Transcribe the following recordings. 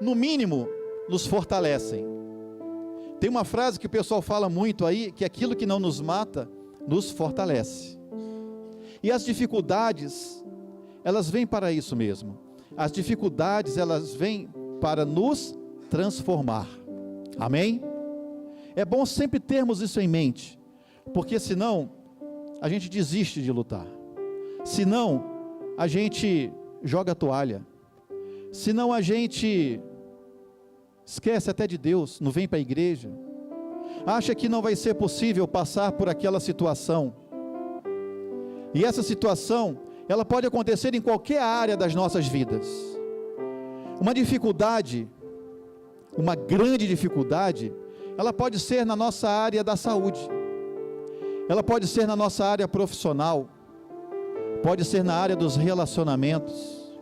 no mínimo, nos fortalecem. Tem uma frase que o pessoal fala muito aí, que aquilo que não nos mata, nos fortalece. E as dificuldades, elas vêm para isso mesmo. As dificuldades, elas vêm para nos transformar. Amém? É bom sempre termos isso em mente, porque senão a gente desiste de lutar. Senão a gente joga a toalha. Senão a gente esquece até de Deus, não vem para a igreja. Acha que não vai ser possível passar por aquela situação. E essa situação, ela pode acontecer em qualquer área das nossas vidas. Uma dificuldade, uma grande dificuldade, ela pode ser na nossa área da saúde. Ela pode ser na nossa área profissional. Pode ser na área dos relacionamentos.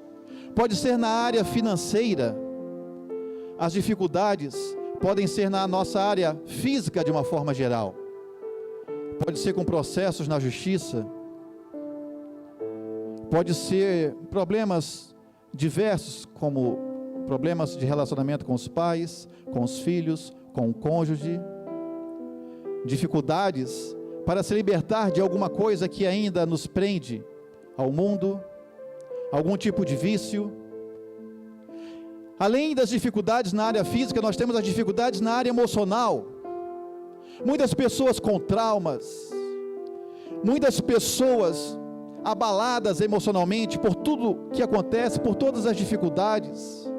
Pode ser na área financeira. As dificuldades podem ser na nossa área física de uma forma geral. Pode ser com processos na justiça. Pode ser problemas diversos, como problemas de relacionamento com os pais, com os filhos, com o cônjuge. Dificuldades para se libertar de alguma coisa que ainda nos prende ao mundo, algum tipo de vício. Além das dificuldades na área física, nós temos as dificuldades na área emocional. Muitas pessoas com traumas, muitas pessoas abaladas emocionalmente por tudo que acontece, por todas as dificuldades,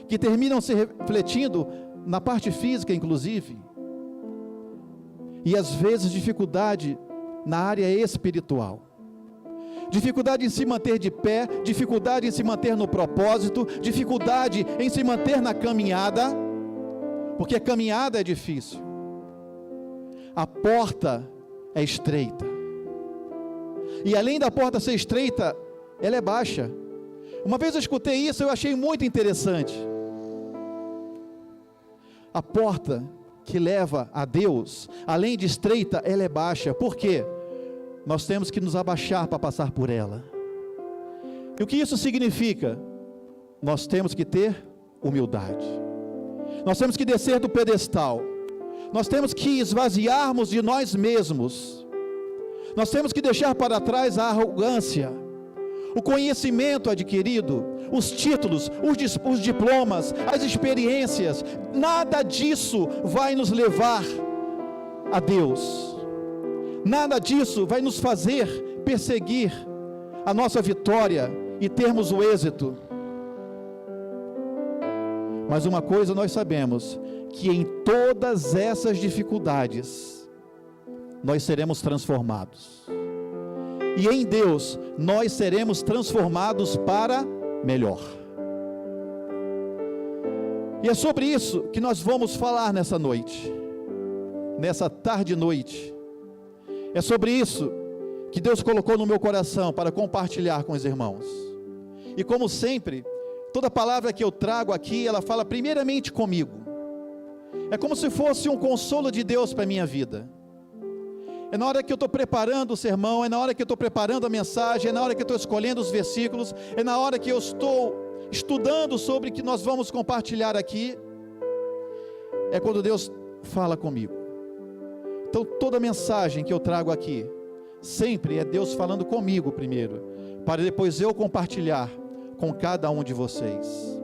que terminam se refletindo na parte física inclusive, e às vezes dificuldade na área espiritual, dificuldade em se manter de pé, dificuldade em se manter no propósito, dificuldade em se manter na caminhada, porque a caminhada é difícil, a porta é estreita, e além da porta ser estreita, ela é baixa. Uma vez eu escutei isso, eu achei muito interessante. A porta que leva a Deus, além de estreita, ela é baixa. Por quê? Nós temos que nos abaixar para passar por ela. E o que isso significa? Nós temos que ter humildade. Nós temos que descer do pedestal. Nós temos que esvaziarmos de nós mesmos. Nós temos que deixar para trás a arrogância, o conhecimento adquirido, os títulos, os diplomas, as experiências. Nada disso vai nos levar a Deus. Nada disso vai nos fazer perseguir a nossa vitória e termos o êxito. Mas uma coisa nós sabemos, que em todas essas dificuldades, nós seremos transformados. E em Deus, nós seremos transformados para melhor. E é sobre isso que nós vamos falar nessa noite, nessa tarde e noite. É sobre isso que Deus colocou no meu coração para compartilhar com os irmãos. E como sempre, toda palavra que eu trago aqui, ela fala primeiramente comigo. É como se fosse um consolo de Deus para a minha vida. É na hora que eu estou preparando o sermão, é na hora que eu estou preparando a mensagem, é na hora que eu estou escolhendo os versículos, é na hora que eu estou estudando sobre o que nós vamos compartilhar aqui, é quando Deus fala comigo. Então toda mensagem que eu trago aqui, sempre é Deus falando comigo primeiro, para depois eu compartilhar com cada um de vocês.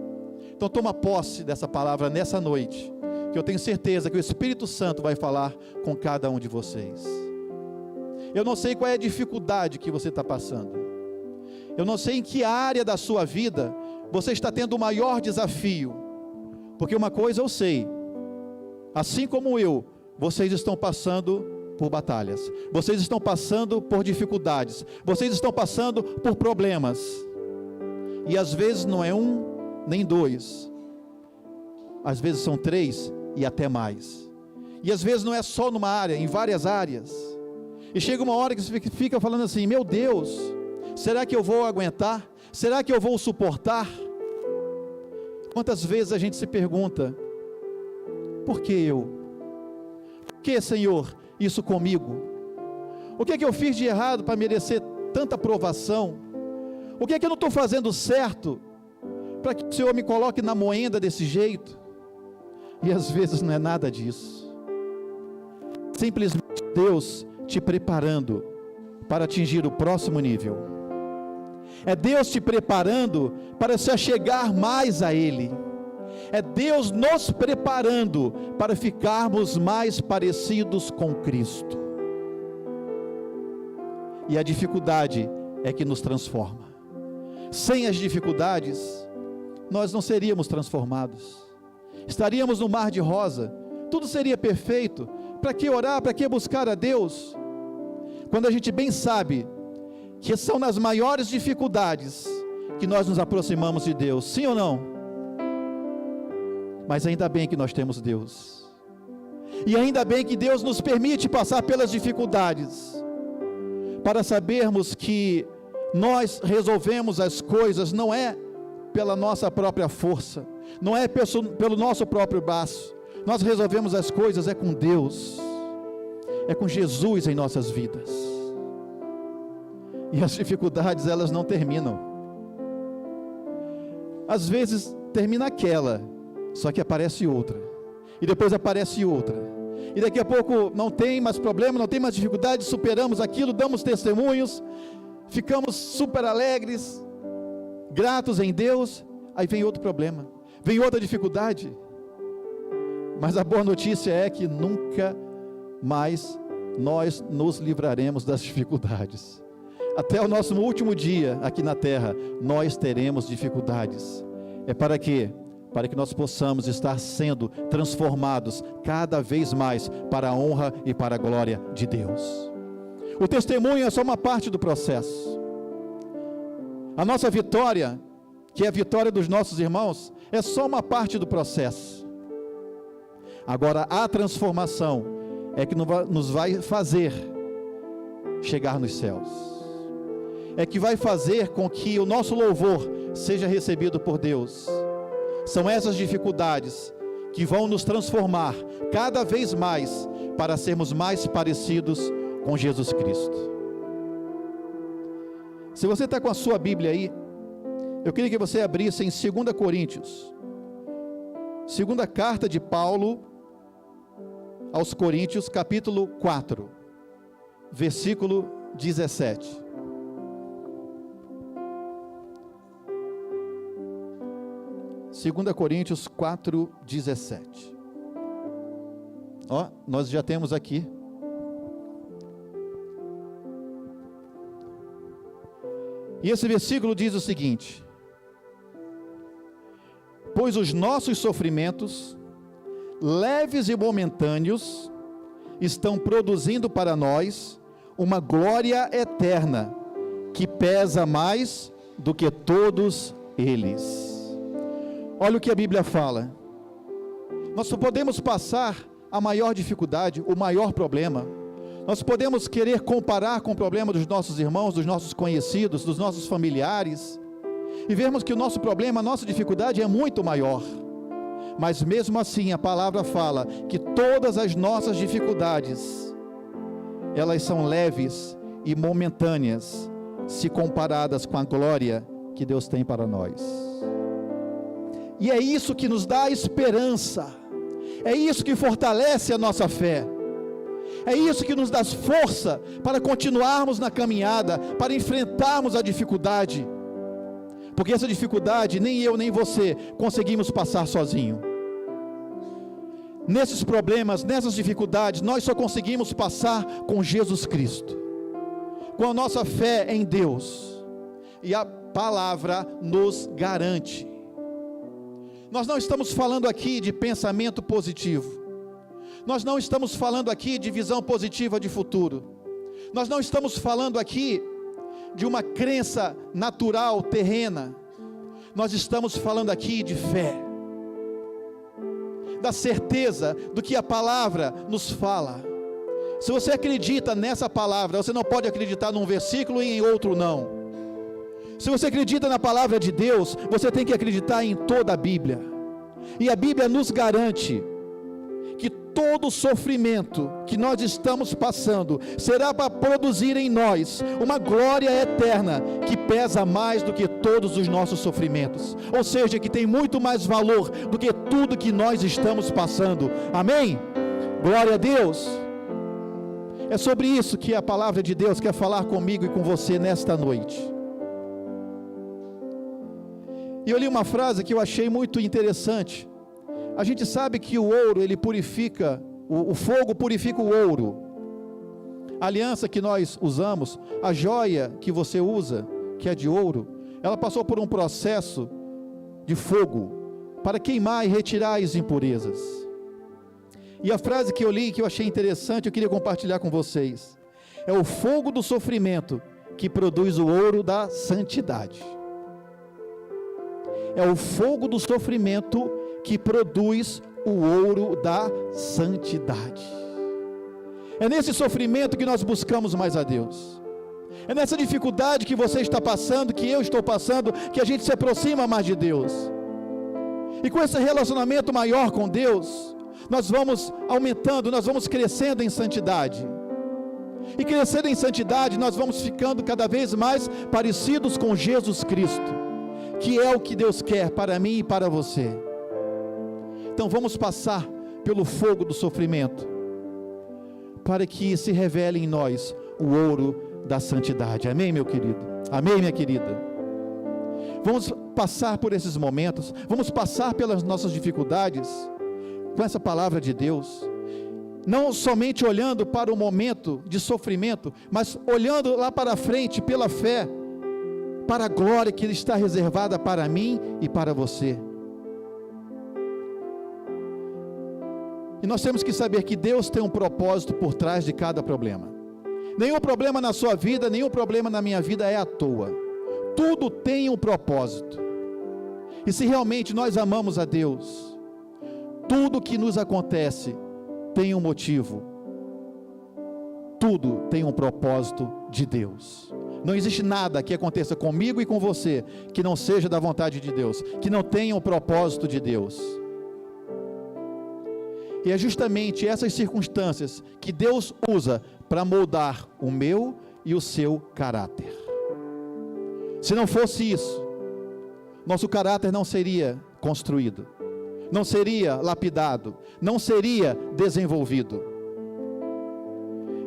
Então toma posse dessa palavra nessa noite, que eu tenho certeza que o Espírito Santo vai falar com cada um de vocês. Eu não sei qual é a dificuldade que você está passando. Eu não sei em que área da sua vida você está tendo o maior desafio. Porque uma coisa eu sei, assim como eu, vocês estão passando por batalhas. Vocês estão passando por dificuldades. Vocês estão passando por problemas. E às vezes não é um, nem dois. Às vezes são 3 e até mais. E às vezes não é só numa área, em várias áreas. E chega uma hora que você fica falando assim, meu Deus, será que eu vou aguentar? Será que eu vou suportar? Quantas vezes a gente se pergunta, por que eu? Por que, Senhor, isso comigo? O que é que eu fiz de errado para merecer tanta provação? O que é que eu não estou fazendo certo para que o Senhor me coloque na moenda desse jeito? E às vezes não é nada disso. Simplesmente Deus te preparando para atingir o próximo nível. É Deus te preparando para se achegar mais a Ele. É Deus nos preparando para ficarmos mais parecidos com Cristo. E a dificuldade é que nos transforma. Sem as dificuldades, nós não seríamos transformados. Estaríamos no mar de rosa, tudo seria perfeito. Para que orar, para que buscar a Deus? Quando a gente bem sabe que são nas maiores dificuldades que nós nos aproximamos de Deus, sim ou não? Mas ainda bem que nós temos Deus, e ainda bem que Deus nos permite passar pelas dificuldades, para sabermos que nós resolvemos as coisas, não é pela nossa própria força, não é pelo nosso próprio braço, nós resolvemos as coisas é com Deus, é com Jesus em nossas vidas. E as dificuldades, elas não terminam. Às vezes termina aquela, só que aparece outra, e depois aparece outra, e daqui a pouco não tem mais problema, não tem mais dificuldade, superamos aquilo, damos testemunhos, ficamos super alegres, gratos em Deus. Aí vem outro problema, vem outra dificuldade, mas a boa notícia é que nunca mais nós nos livraremos das dificuldades. Até o nosso último dia aqui na terra, nós teremos dificuldades. É para quê? Para que nós possamos estar sendo transformados cada vez mais para a honra e para a glória de Deus. O testemunho é só uma parte do processo. A nossa vitória, que é a vitória dos nossos irmãos, é só uma parte do processo. Agora, a transformação é que nos vai fazer chegar nos céus, é que vai fazer com que o nosso louvor seja recebido por Deus. São essas dificuldades que vão nos transformar cada vez mais para sermos mais parecidos com Jesus Cristo. Se você está com a sua Bíblia aí, eu queria que você abrisse em 2 Coríntios, segunda carta de Paulo aos Coríntios, capítulo 4, versículo 17. Segunda Coríntios 4, 17. Ó, nós já temos aqui. E esse versículo diz o seguinte: pois os nossos sofrimentos, leves e momentâneos, estão produzindo para nós uma glória eterna, que pesa mais do que todos eles. Olha o que a Bíblia fala. Nós podemos passar a maior dificuldade, o maior problema. Nós podemos querer comparar com o problema dos nossos irmãos, dos nossos conhecidos, dos nossos familiares, e vermos que o nosso problema, a nossa dificuldade é muito maior. Mas mesmo assim a palavra fala que todas as nossas dificuldades, elas são leves e momentâneas, se comparadas com a glória que Deus tem para nós. E é isso que nos dá esperança, é isso que fortalece a nossa fé, é isso que nos dá força para continuarmos na caminhada, para enfrentarmos a dificuldade, porque essa dificuldade nem eu nem você conseguimos passar sozinho. Nesses problemas, nessas dificuldades, nós só conseguimos passar com Jesus Cristo, com a nossa fé em Deus, e a palavra nos garante. Nós não estamos falando aqui de pensamento positivo, nós não estamos falando aqui de visão positiva de futuro, nós não estamos falando aqui de uma crença natural, terrena, nós estamos falando aqui de fé, da certeza do que a palavra nos fala. Se você acredita nessa palavra, você não pode acreditar num versículo e em outro não. Se você acredita na palavra de Deus, você tem que acreditar em toda a Bíblia, e a Bíblia nos garante que todo sofrimento que nós estamos passando será para produzir em nós uma glória eterna que pesa mais do que todos os nossos sofrimentos, ou seja, que tem muito mais valor do que tudo que nós estamos passando. Amém? Glória a Deus. É sobre isso que a palavra de Deus quer falar comigo e com você nesta noite. E eu li uma frase que eu achei muito interessante. A gente sabe que o ouro, ele purifica, o fogo purifica o ouro. A aliança que nós usamos, a joia que você usa, que é de ouro, ela passou por um processo de fogo para queimar e retirar as impurezas. E a frase que eu li, que eu achei interessante, eu queria compartilhar com vocês. É o fogo do sofrimento que produz o ouro da santidade. É o fogo do sofrimento que produz o ouro da santidade. É nesse sofrimento que nós buscamos mais a Deus. É nessa dificuldade que você está passando, que eu estou passando, que a gente se aproxima mais de Deus. E com esse relacionamento maior com Deus, nós vamos aumentando, nós vamos crescendo em santidade. E crescendo em santidade, nós vamos ficando cada vez mais parecidos com Jesus Cristo, que é o que Deus quer para mim e para você. Então vamos passar pelo fogo do sofrimento, para que se revele em nós o ouro da santidade. Amém, meu querido? Amém, minha querida? Vamos passar por esses momentos, vamos passar pelas nossas dificuldades, com essa palavra de Deus, não somente olhando para o momento de sofrimento, mas olhando lá para frente, pela fé, para a glória que está reservada para mim e para você. E nós temos que saber que Deus tem um propósito por trás de cada problema. Nenhum problema na sua vida, nenhum problema na minha vida é à toa. Tudo tem um propósito. E se realmente nós amamos a Deus, tudo que nos acontece tem um motivo. Tudo tem um propósito de Deus. Não existe nada que aconteça comigo e com você que não seja da vontade de Deus, que não tenha o propósito de Deus. E é justamente essas circunstâncias que Deus usa para moldar o meu e o seu caráter. Se não fosse isso, nosso caráter não seria construído, não seria lapidado, não seria desenvolvido.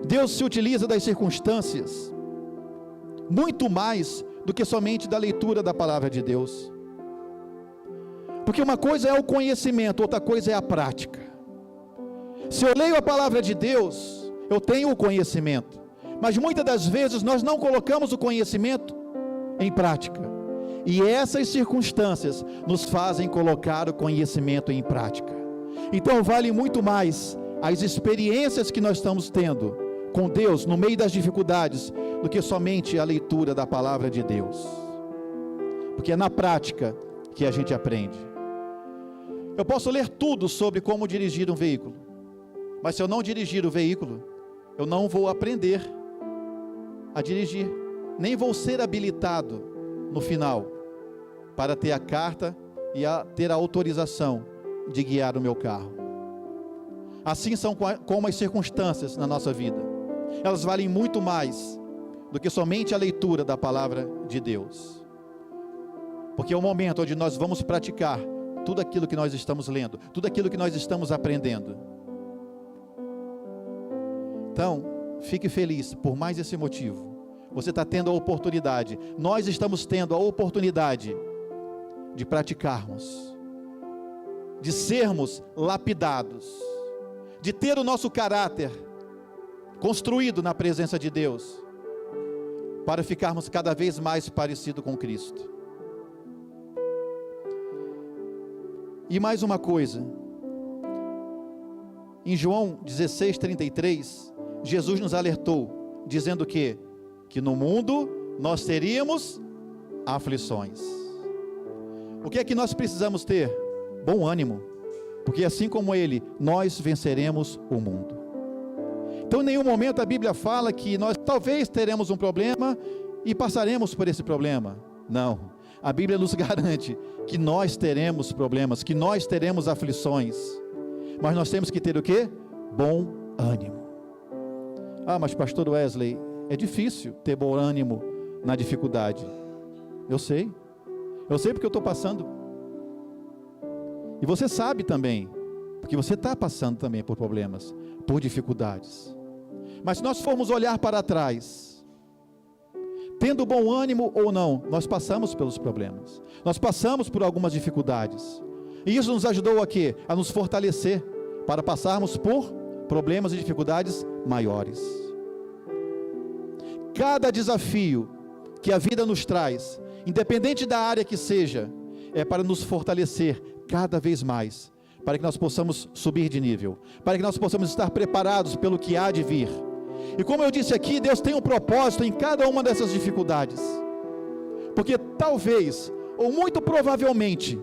Deus se utiliza das circunstâncias muito mais do que somente da leitura da palavra de Deus. Porque uma coisa é o conhecimento, outra coisa é a prática. Se eu leio a palavra de Deus, eu tenho o conhecimento, mas muitas das vezes nós não colocamos o conhecimento em prática, e essas circunstâncias nos fazem colocar o conhecimento em prática. Então vale muito mais as experiências que nós estamos tendo com Deus no meio das dificuldades, do que somente a leitura da palavra de Deus, porque é na prática que a gente aprende. Eu posso ler tudo sobre como dirigir um veículo, mas se eu não dirigir o veículo, eu não vou aprender a dirigir, nem vou ser habilitado no final, para ter a carta e ter a autorização de guiar o meu carro. Assim são como as circunstâncias na nossa vida, elas valem muito mais do que somente a leitura da palavra de Deus, porque é o momento onde nós vamos praticar tudo aquilo que nós estamos lendo, tudo aquilo que nós estamos aprendendo. Então, fique feliz por mais esse motivo. Você está tendo a oportunidade, nós estamos tendo a oportunidade de praticarmos, de sermos lapidados, de ter o nosso caráter construído na presença de Deus, para ficarmos cada vez mais parecidos com Cristo. E mais uma coisa, em João 16:33, Jesus nos alertou, dizendo que no mundo nós teríamos aflições. O que é que nós precisamos ter? Bom ânimo, porque assim como Ele, nós venceremos o mundo. Então em nenhum momento a Bíblia fala que nós talvez teremos um problema e passaremos por esse problema. Não, a Bíblia nos garante que nós teremos problemas, que nós teremos aflições, Mas nós temos que ter o quê? Bom ânimo. Ah, mas pastor Wesley, é difícil ter bom ânimo na dificuldade. Eu sei porque eu estou passando. E você sabe também, porque você está passando também por problemas, por dificuldades. Mas se nós formos olhar para trás, tendo bom ânimo ou não, nós passamos pelos problemas, nós passamos por algumas dificuldades, e isso nos ajudou a quê? A nos fortalecer, para passarmos por problemas e dificuldades maiores. Cada desafio que a vida nos traz, independente da área que seja, é para nos fortalecer cada vez mais, para que nós possamos subir de nível, para que nós possamos estar preparados pelo que há de vir. E como eu disse aqui, Deus tem um propósito em cada uma dessas dificuldades, porque talvez, ou muito provavelmente,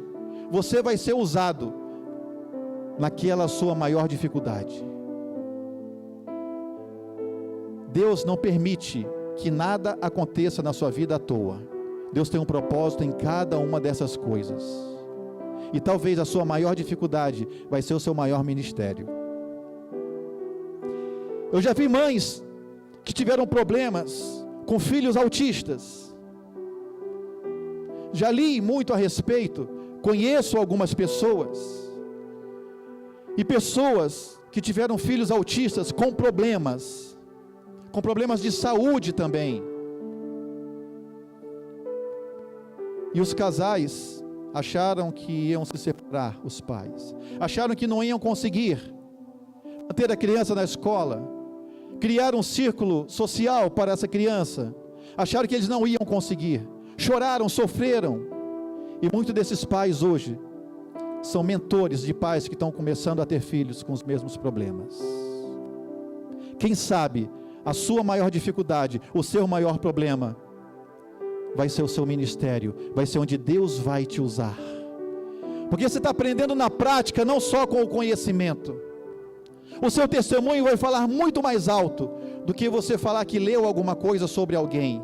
você vai ser usado naquela sua maior dificuldade. Deus não permite que nada aconteça na sua vida à toa. Deus tem um propósito em cada uma dessas coisas, e talvez a sua maior dificuldade vai ser o seu maior ministério. Eu já vi mães que tiveram problemas com filhos autistas, já li muito a respeito, conheço algumas pessoas, e pessoas que tiveram filhos autistas com problemas de saúde também, e os casais acharam que iam se separar, os pais, acharam que não iam conseguir manter a criança na escola, criar um círculo social para essa criança, acharam que eles não iam conseguir, choraram, sofreram, e muitos desses pais hoje, são mentores de pais que estão começando a ter filhos com os mesmos problemas. Quem sabe, a sua maior dificuldade, o seu maior problema, vai ser o seu ministério, vai ser onde Deus vai te usar, porque você está aprendendo na prática, não só com o conhecimento. O seu testemunho vai falar muito mais alto, do que você falar que leu alguma coisa sobre alguém.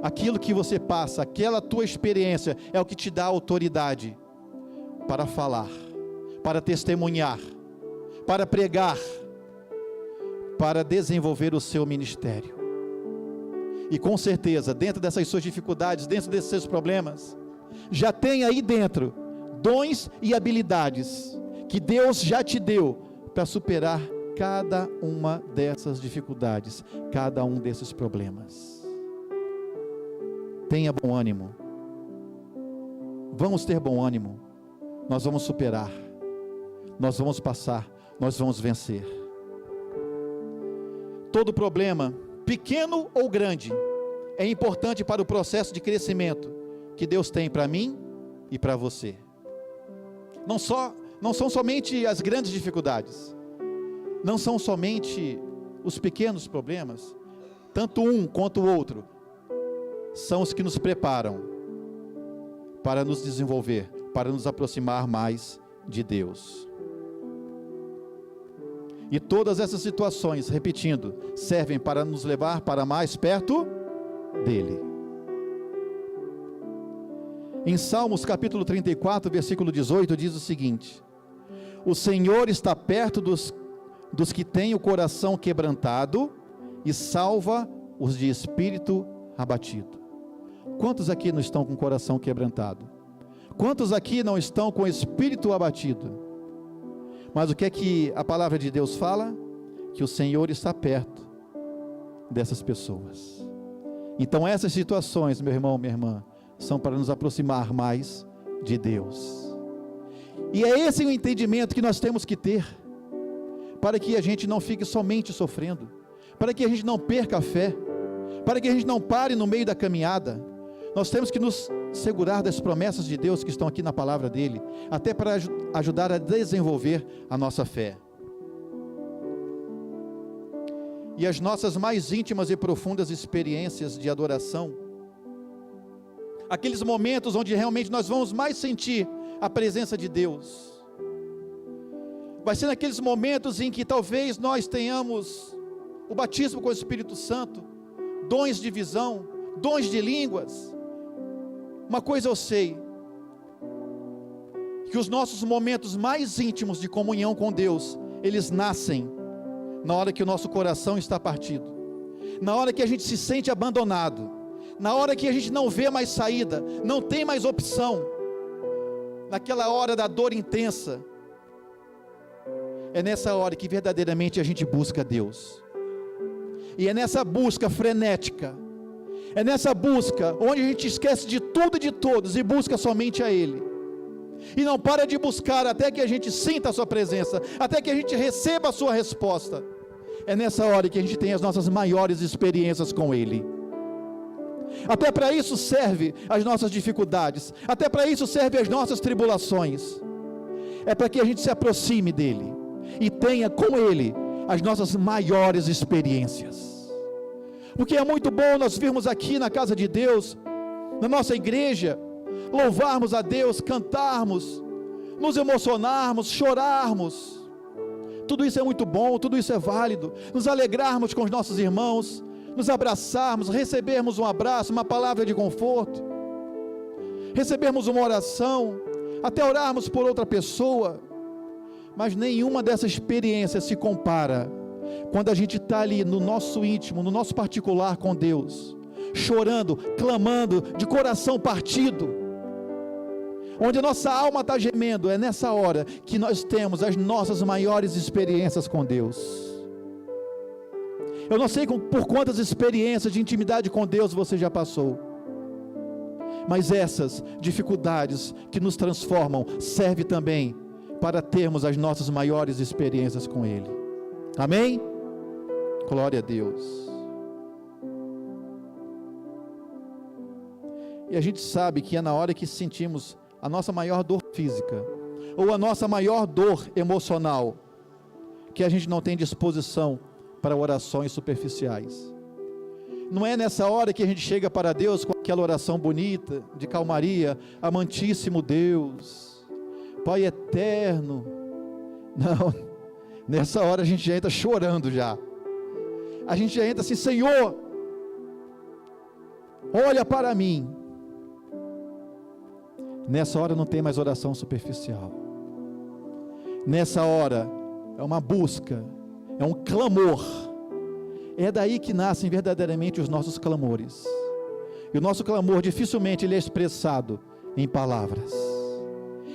Aquilo que você passa, aquela tua experiência, é o que te dá autoridade, para falar, para testemunhar, para pregar, para desenvolver o seu ministério. E com certeza, dentro dessas suas dificuldades, dentro desses seus problemas, já tem aí dentro dons e habilidades que Deus já te deu para superar cada uma dessas dificuldades, cada um desses problemas. Tenha bom ânimo. Vamos ter bom ânimo. Nós vamos superar, nós vamos passar, nós vamos vencer. Todo problema, pequeno ou grande, é importante para o processo de crescimento que Deus tem para mim e para você. Não são somente as grandes dificuldades, não são somente os pequenos problemas, tanto um quanto o outro, são os que nos preparam para nos desenvolver, para nos aproximar mais de Deus. E todas essas situações, repetindo, servem para nos levar para mais perto dele. Em Salmos capítulo 34, versículo 18, diz o seguinte: o Senhor está perto dos que têm o coração quebrantado e salva os de espírito abatido. Quantos aqui não estão com o coração quebrantado? Quantos aqui não estão com o espírito abatido? Mas o que é que a palavra de Deus fala? Que o Senhor está perto dessas pessoas. Então essas situações, meu irmão, minha irmã, são para nos aproximar mais de Deus. E é esse o entendimento que nós temos que ter, para que a gente não fique somente sofrendo, para que a gente não perca a fé, para que a gente não pare no meio da caminhada. Nós temos que nos segurar das promessas de Deus que estão aqui na palavra dele, até para ajudar a desenvolver a nossa fé. E as nossas mais íntimas e profundas experiências de adoração, aqueles momentos onde realmente nós vamos mais sentir a presença de Deus, vai ser naqueles momentos em que talvez nós tenhamos o batismo com o Espírito Santo, dons de visão, dons de línguas. Uma coisa eu sei, que os nossos momentos mais íntimos de comunhão com Deus, eles nascem na hora que o nosso coração está partido, na hora que a gente se sente abandonado, na hora que a gente não vê mais saída, não tem mais opção, naquela hora da dor intensa. É nessa hora que verdadeiramente a gente busca Deus, e é nessa busca frenética, é nessa busca onde a gente esquece de tudo e de todos e busca somente a Ele, e não para de buscar até que a gente sinta a sua presença, até que a gente receba a sua resposta. É nessa hora que a gente tem as nossas maiores experiências com Ele. Até para isso serve as nossas dificuldades, até para isso serve as nossas tribulações, é para que a gente se aproxime dEle, e tenha com Ele as nossas maiores experiências. Porque é muito bom nós virmos aqui na casa de Deus, na nossa igreja, louvarmos a Deus, cantarmos, nos emocionarmos, chorarmos. Tudo isso é muito bom, tudo isso é válido. Nos alegrarmos com os nossos irmãos, nos abraçarmos, recebermos um abraço, uma palavra de conforto, recebermos uma oração, até orarmos por outra pessoa. Mas nenhuma dessas experiências se compara quando a gente está ali no nosso íntimo, no nosso particular com Deus, chorando, clamando, de coração partido, onde a nossa alma está gemendo. É nessa hora que nós temos as nossas maiores experiências com Deus. Eu não sei por quantas experiências de intimidade com Deus você já passou, mas essas dificuldades que nos transformam, servem também para termos as nossas maiores experiências com Ele. Amém? Glória a Deus. E a gente sabe que é na hora que sentimos a nossa maior dor física, ou a nossa maior dor emocional, que a gente não tem disposição para orações superficiais. Não é nessa hora que a gente chega para Deus com aquela oração bonita, de calmaria: amantíssimo Deus, Pai eterno. Não, nessa hora a gente já entra chorando já. A gente já entra assim: Senhor, olha para mim. Nessa hora não tem mais oração superficial. Nessa hora é uma busca, é um clamor. É daí que nascem verdadeiramente os nossos clamores. E o nosso clamor dificilmente ele é expressado em palavras.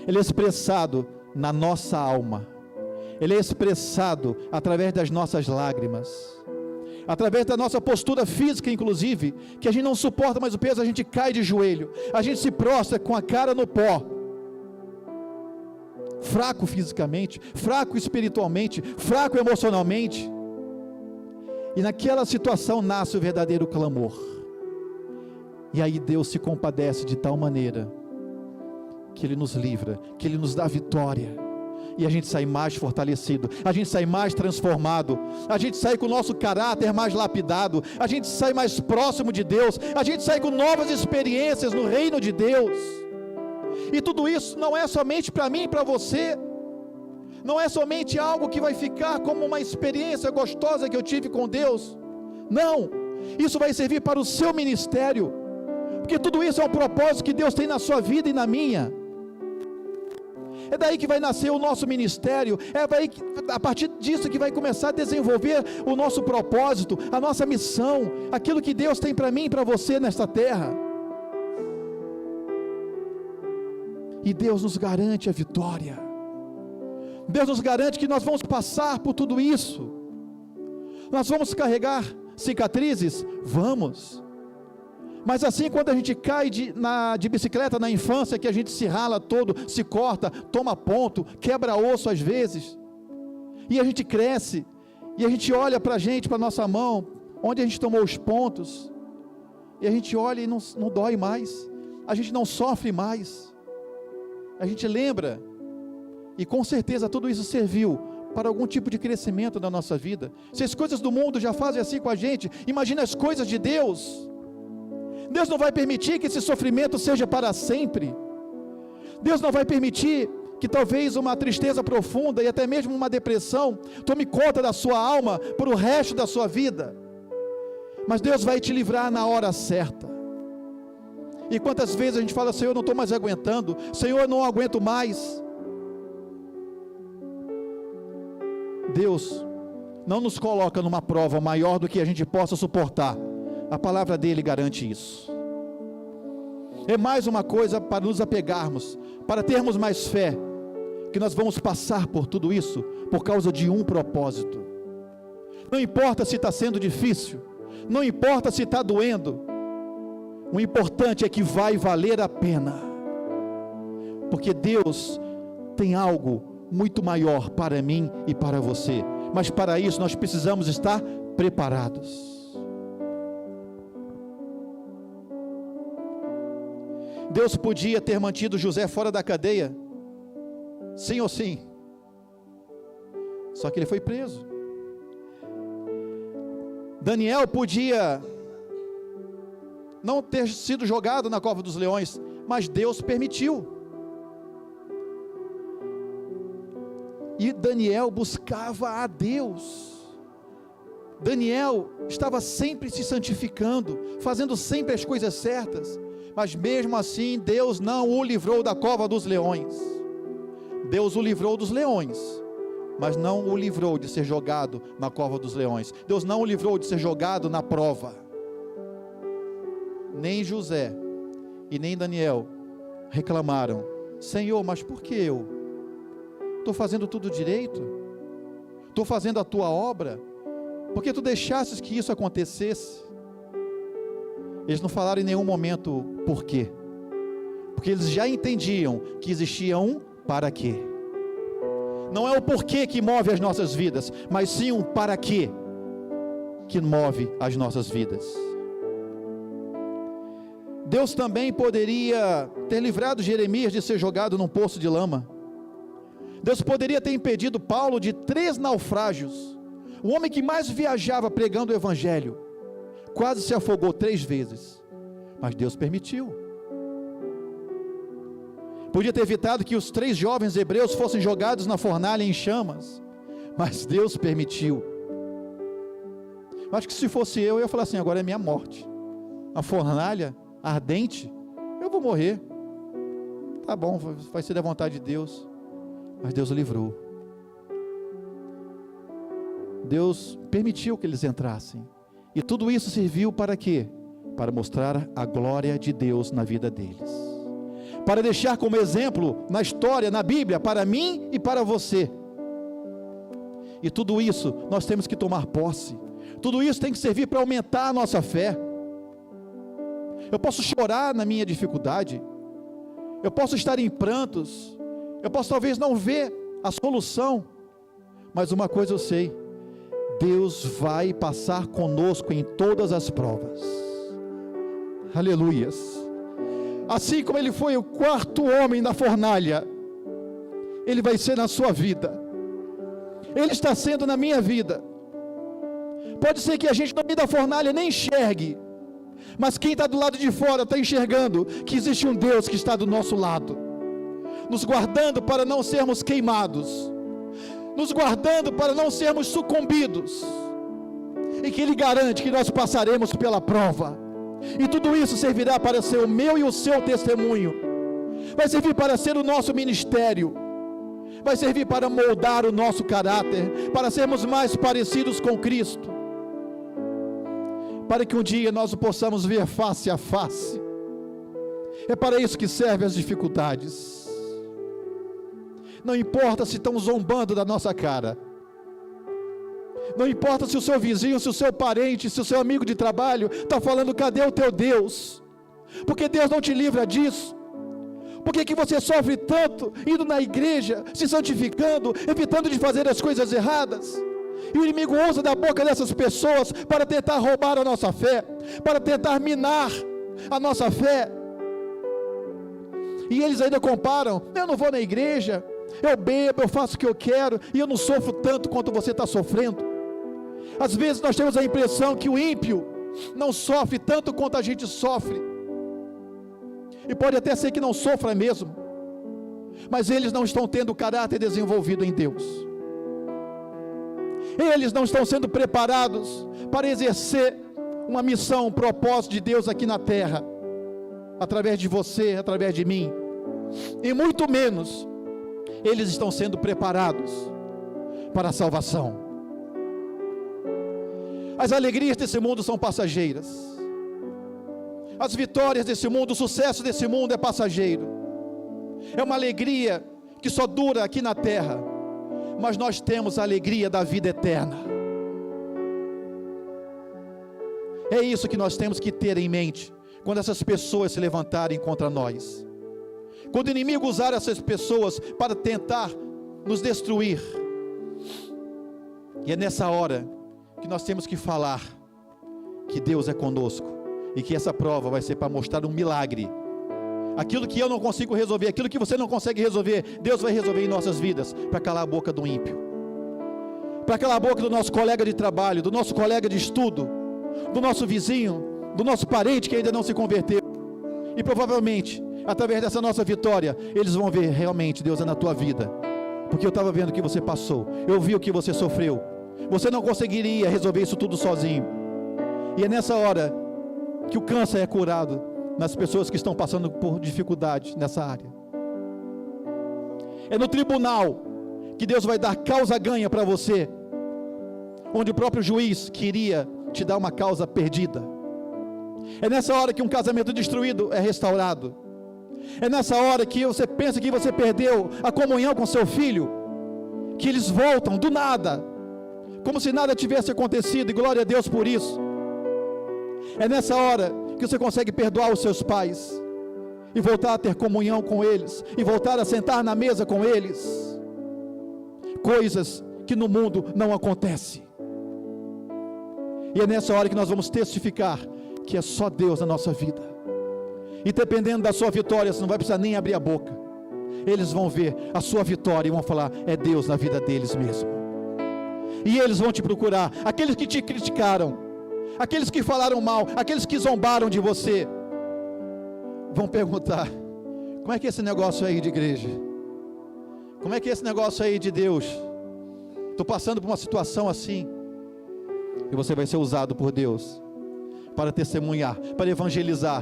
Ele é expressado na nossa alma. Ele é expressado através das nossas lágrimas, através da nossa postura física, inclusive, que a gente não suporta mais o peso, a gente cai de joelho, a gente se prostra com a cara no pó, fraco fisicamente, fraco espiritualmente, fraco emocionalmente. E naquela situação nasce o verdadeiro clamor. E aí Deus se compadece de tal maneira que Ele nos livra, que Ele nos dá vitória, e a gente sai mais fortalecido, a gente sai mais transformado, a gente sai com o nosso caráter mais lapidado, a gente sai mais próximo de Deus, a gente sai com novas experiências no reino de Deus. E tudo isso não é somente para mim e para você, não é somente algo que vai ficar como uma experiência gostosa que eu tive com Deus. Não, isso vai servir para o seu ministério, porque tudo isso é um propósito que Deus tem na sua vida e na minha. É daí que vai nascer o nosso ministério, é daí que, a partir disso que vai começar a desenvolver o nosso propósito, a nossa missão, aquilo que Deus tem para mim e para você nesta terra. E Deus nos garante a vitória, Deus nos garante que nós vamos passar por tudo isso. Nós vamos carregar cicatrizes? Vamos. Mas assim, quando a gente cai de bicicleta na infância, que a gente se rala todo, se corta, toma ponto, quebra osso às vezes, e a gente cresce, e a gente olha para a gente, para a nossa mão, onde a gente tomou os pontos, e a gente olha e não dói mais, a gente não sofre mais, a gente lembra, e com certeza tudo isso serviu para algum tipo de crescimento na nossa vida. Se as coisas do mundo já fazem assim com a gente, imagina as coisas de Deus. Deus não vai permitir que esse sofrimento seja para sempre. Deus não vai permitir que talvez uma tristeza profunda e até mesmo uma depressão tome conta da sua alma por o resto da sua vida. Mas Deus vai te livrar na hora certa. E quantas vezes a gente fala: Senhor, eu não estou mais aguentando, Senhor, eu não aguento mais. Deus não nos coloca numa prova maior do que a gente possa suportar. A palavra dele garante isso. É mais uma coisa para nos apegarmos, para termos mais fé, que nós vamos passar por tudo isso por causa de um propósito. Não importa se está sendo difícil, não importa se está doendo, o importante é que vai valer a pena, porque Deus tem algo muito maior para mim e para você, mas para isso nós precisamos estar preparados. Deus podia ter mantido José fora da cadeia, sim ou sim, só que ele foi preso. Daniel podia não ter sido jogado na cova dos leões, mas Deus permitiu. E Daniel buscava a Deus. Daniel estava sempre se santificando, fazendo sempre as coisas certas, mas mesmo assim Deus não o livrou da cova dos leões. Deus o livrou dos leões, mas não o livrou de ser jogado na cova dos leões. Deus não o livrou de ser jogado na prova. Nem José e nem Daniel reclamaram: Senhor, mas por que eu? Estou fazendo tudo direito? Estou fazendo a tua obra? Por que tu deixasses que isso acontecesse? Eles não falaram em nenhum momento por quê, porque eles já entendiam que existia um para quê. Não é o porquê que move as nossas vidas, mas sim um para quê que move as nossas vidas. Deus também poderia ter livrado Jeremias de ser jogado num poço de lama. Deus poderia ter impedido Paulo de 3 naufrágios. O homem que mais viajava pregando o evangelho quase se afogou 3 vezes, mas Deus permitiu. Podia ter evitado que os 3 jovens hebreus fossem jogados na fornalha em chamas, mas Deus permitiu. Acho que se fosse eu ia falar assim: agora é minha morte, a fornalha ardente, eu vou morrer, tá bom, vai ser da vontade de Deus. Mas Deus o livrou. Deus permitiu que eles entrassem, e tudo isso serviu para quê? Para mostrar a glória de Deus na vida deles, para deixar como exemplo na história, na Bíblia, para mim e para você. E tudo isso nós temos que tomar posse. Tudo isso tem que servir para aumentar a nossa fé. Eu posso chorar na minha dificuldade, eu posso estar em prantos, eu posso talvez não ver a solução, mas uma coisa eu sei: Deus vai passar conosco em todas as provas. Aleluias. Assim como Ele foi o 4º homem na fornalha, Ele vai ser na sua vida, Ele está sendo na minha vida. Pode ser que a gente no meio da fornalha nem enxergue, mas quem está do lado de fora está enxergando que existe um Deus que está do nosso lado, nos guardando para não sermos queimados, nos guardando para não sermos sucumbidos, e que Ele garante que nós passaremos pela prova, e tudo isso servirá para ser o meu e o seu testemunho, vai servir para ser o nosso ministério, vai servir para moldar o nosso caráter, para sermos mais parecidos com Cristo, para que um dia nós o possamos ver face a face. É para isso que servem as dificuldades. Não importa se estão zombando da nossa cara, não importa se o seu vizinho, se o seu parente, se o seu amigo de trabalho está falando: cadê o teu Deus? Porque Deus não te livra disso. Por que você sofre tanto indo na igreja, se santificando, evitando de fazer as coisas erradas? E o inimigo usa da boca dessas pessoas para tentar roubar a nossa fé, para tentar minar a nossa fé. E eles ainda comparam: eu não vou na igreja, eu bebo, eu faço o que eu quero, e eu não sofro tanto quanto você está sofrendo. Às vezes nós temos a impressão que o ímpio não sofre tanto quanto a gente sofre, e pode até ser que não sofra mesmo, mas eles não estão tendo o caráter desenvolvido em Deus, eles não estão sendo preparados para exercer uma missão, um propósito de Deus aqui na terra, através de você, através de mim, e muito menos eles estão sendo preparados para a salvação. As alegrias desse mundo são passageiras. As vitórias desse mundo, o sucesso desse mundo é passageiro. É uma alegria que só dura aqui na terra. Mas nós temos a alegria da vida eterna. É isso que nós temos que ter em mente quando essas pessoas se levantarem contra nós. Quando o inimigo usar essas pessoas para tentar nos destruir. E é nessa hora que nós temos que falar que Deus é conosco e que essa prova vai ser para mostrar um milagre. Aquilo que eu não consigo resolver, aquilo que você não consegue resolver, Deus vai resolver em nossas vidas, para calar a boca do ímpio, para calar a boca do nosso colega de trabalho, do nosso colega de estudo, do nosso vizinho, do nosso parente que ainda não se converteu. E provavelmente, através dessa nossa vitória, eles vão ver realmente Deus é na tua vida, porque eu estava vendo o que você passou, eu vi o que você sofreu. Você não conseguiria resolver isso tudo sozinho. E é nessa hora que o câncer é curado nas pessoas que estão passando por dificuldade nessa área. É no tribunal que Deus vai dar causa ganha para você, onde o próprio juiz queria te dar uma causa perdida. É nessa hora que um casamento destruído é restaurado. É nessa hora que você pensa que você perdeu a comunhão com seu filho, que eles voltam do nada, como se nada tivesse acontecido, e glória a Deus por isso. É nessa hora que você consegue perdoar os seus pais, e voltar a ter comunhão com eles, e voltar a sentar na mesa com eles, coisas que no mundo não acontecem. E é nessa hora que nós vamos testificar que é só Deus na nossa vida, e dependendo da sua vitória, você não vai precisar nem abrir a boca, eles vão ver a sua vitória, e vão falar, é Deus na vida deles mesmo. E eles vão te procurar, aqueles que te criticaram, aqueles que falaram mal, aqueles que zombaram de você, vão perguntar, como é que é esse negócio aí de igreja? Como é que é esse negócio aí de Deus? Estou passando por uma situação assim. E você vai ser usado por Deus para testemunhar, para evangelizar,